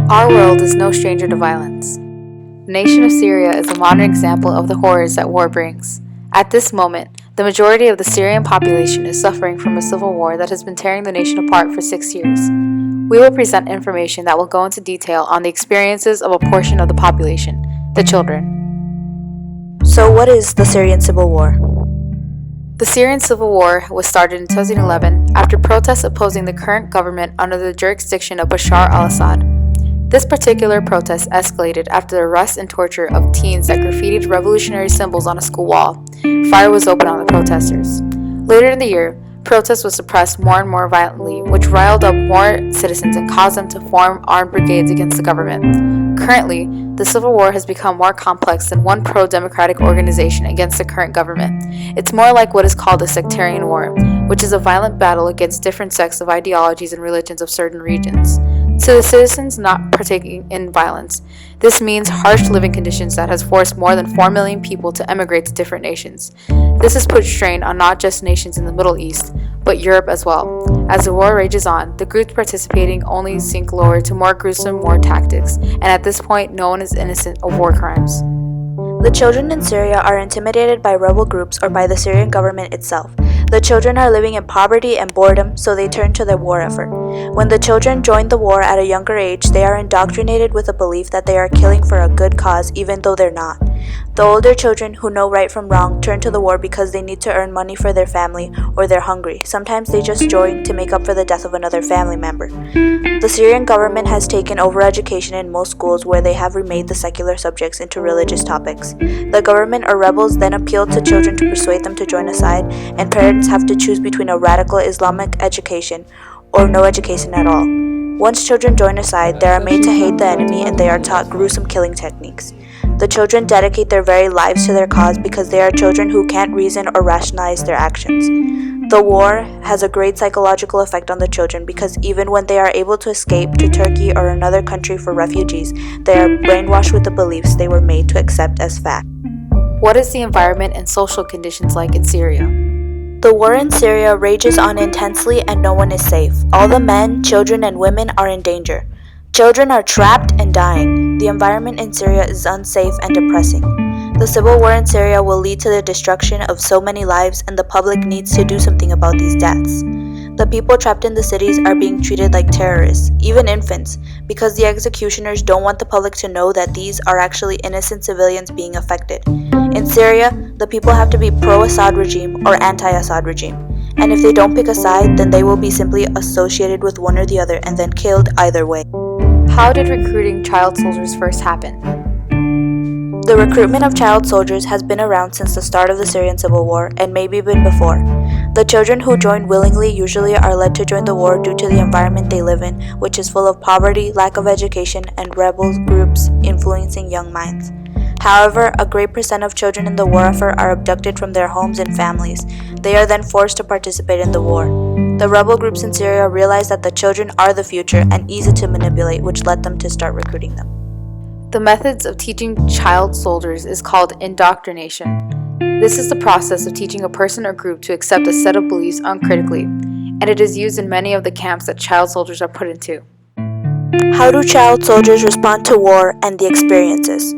Our world is no stranger to violence. The nation of Syria is a modern example of the horrors that war brings. At this moment, the majority of the Syrian population is suffering from a civil war that has been tearing the nation apart for 6 years. We will present information that will go into detail on the experiences of a portion of the population, the children. So what is the Syrian Civil War? The Syrian Civil War was started in 2011 after protests opposing the current government under the jurisdiction of Bashar al-Assad. This particular protest escalated after the arrest and torture of teens that graffitied revolutionary symbols on a school wall. Fire was opened on the protesters. Later in the year, protests were suppressed more and more violently, which riled up more citizens and caused them to form armed brigades against the government. Currently, the civil war has become more complex than one pro-democratic organization against the current government. It's more like what is called a sectarian war, which is a violent battle against different sects of ideologies and religions of certain regions. To the citizens not partaking in violence, this means harsh living conditions that has forced more than 4 million people to emigrate to different nations. This has put strain on not just nations in the Middle East, but Europe as well. As the war rages on, the groups participating only sink lower to more gruesome war tactics, and at this point, no one is innocent of war crimes. The children in Syria are intimidated by rebel groups or by the Syrian government itself. The children are living in poverty and boredom, so they turn to the war effort. When the children join the war at a younger age, they are indoctrinated with a belief that they are killing for a good cause, even though they're not. The older children who know right from wrong turn to the war because they need to earn money for their family or they're hungry. Sometimes they just join to make up for the death of another family member. The Syrian government has taken over education in most schools where they have remade the secular subjects into religious topics. The government or rebels then appeal to children to persuade them to join a side, and parents have to choose between a radical Islamic education or no education at all. Once children join a side, they are made to hate the enemy and they are taught gruesome killing techniques. The children dedicate their very lives to their cause because they are children who can't reason or rationalize their actions. The war has a great psychological effect on the children because even when they are able to escape to Turkey or another country for refugees, they are brainwashed with the beliefs they were made to accept as fact. What is the environment and social conditions like in Syria? The war in Syria rages on intensely and no one is safe. All the men, children, and women are in danger. Children are trapped and dying. The environment in Syria is unsafe and depressing. The civil war in Syria will lead to the destruction of so many lives, and the public needs to do something about these deaths. The people trapped in the cities are being treated like terrorists, even infants, because the executioners don't want the public to know that these are actually innocent civilians being affected. In Syria, the people have to be pro-Assad regime or anti-Assad regime, and if they don't pick a side, then they will be simply associated with one or the other and then killed either way. How did recruiting child soldiers first happen? The recruitment of child soldiers has been around since the start of the Syrian Civil War and maybe even before. The children who join willingly usually are led to join the war due to the environment they live in, which is full of poverty, lack of education, and rebel groups influencing young minds. However, a great percent of children in the war effort are abducted from their homes and families. They are then forced to participate in the war. The rebel groups in Syria realize that the children are the future and easy to manipulate, which led them to start recruiting them. The methods of teaching child soldiers is called indoctrination. This is the process of teaching a person or group to accept a set of beliefs uncritically, and it is used in many of the camps that child soldiers are put into. How do child soldiers respond to war and the experiences?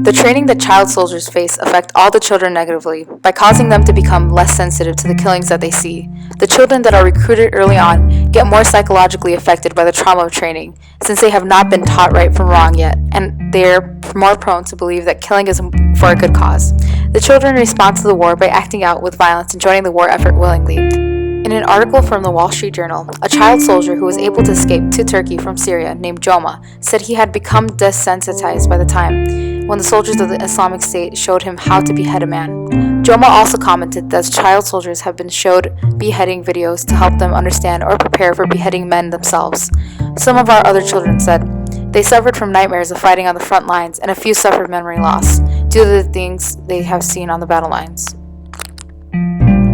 The training that child soldiers face affect all the children negatively by causing them to become less sensitive to the killings that they see. The children that are recruited early on get more psychologically affected by the trauma of training since they have not been taught right from wrong yet, and they are more prone to believe that killing is for a good cause. The children respond to the war by acting out with violence and joining the war effort willingly. In an article from the Wall Street Journal, a child soldier who was able to escape to Turkey from Syria named Joma said he had become desensitized by the time when the soldiers of the Islamic State showed him how to behead a man. Joma also commented that child soldiers have been showed beheading videos to help them understand or prepare for beheading men themselves. Some of our other children said they suffered from nightmares of fighting on the front lines, and a few suffered memory loss due to the things they have seen on the battle lines.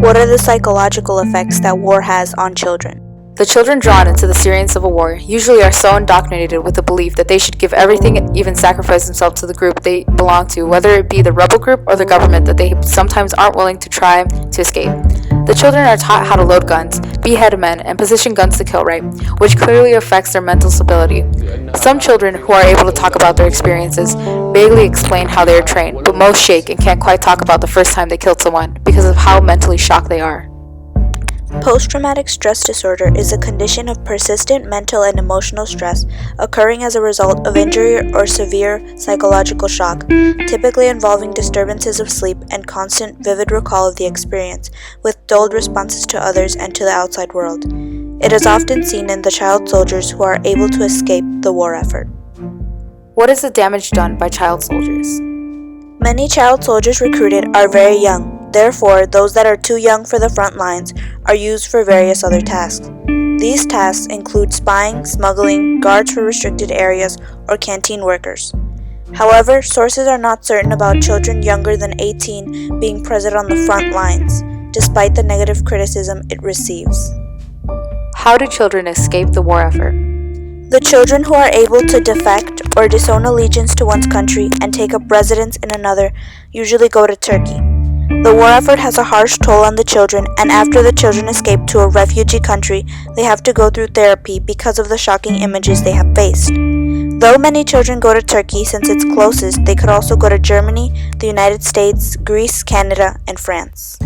What are the psychological effects that war has on children? The children drawn into the Syrian Civil War usually are so indoctrinated with the belief that they should give everything and even sacrifice themselves to the group they belong to, whether it be the rebel group or the government, that they sometimes aren't willing to try to escape. The children are taught how to load guns, behead men, and position guns to kill right, which clearly affects their mental stability. Some children who are able to talk about their experiences vaguely explain how they are trained, but most shake and can't quite talk about the first time they killed someone because of how mentally shocked they are. Post-traumatic stress disorder is a condition of persistent mental and emotional stress occurring as a result of injury or severe psychological shock, typically involving disturbances of sleep and constant vivid recall of the experience, with dulled responses to others and to the outside world. It is often seen in the child soldiers who are able to escape the war effort. What is the damage done by child soldiers? Many child soldiers recruited are very young. Therefore, those that are too young for the front lines are used for various other tasks. These tasks include spying, smuggling, guards for restricted areas, or canteen workers. However, sources are not certain about children younger than 18 being present on the front lines, despite the negative criticism it receives. How do children escape the war effort? The children who are able to defect or disown allegiance to one's country and take up residence in another usually go to Turkey. The war effort has a harsh toll on the children, and after the children escape to a refugee country, they have to go through therapy because of the shocking images they have faced. Though many children go to Turkey since it's closest, they could also go to Germany, the United States, Greece, Canada, and France.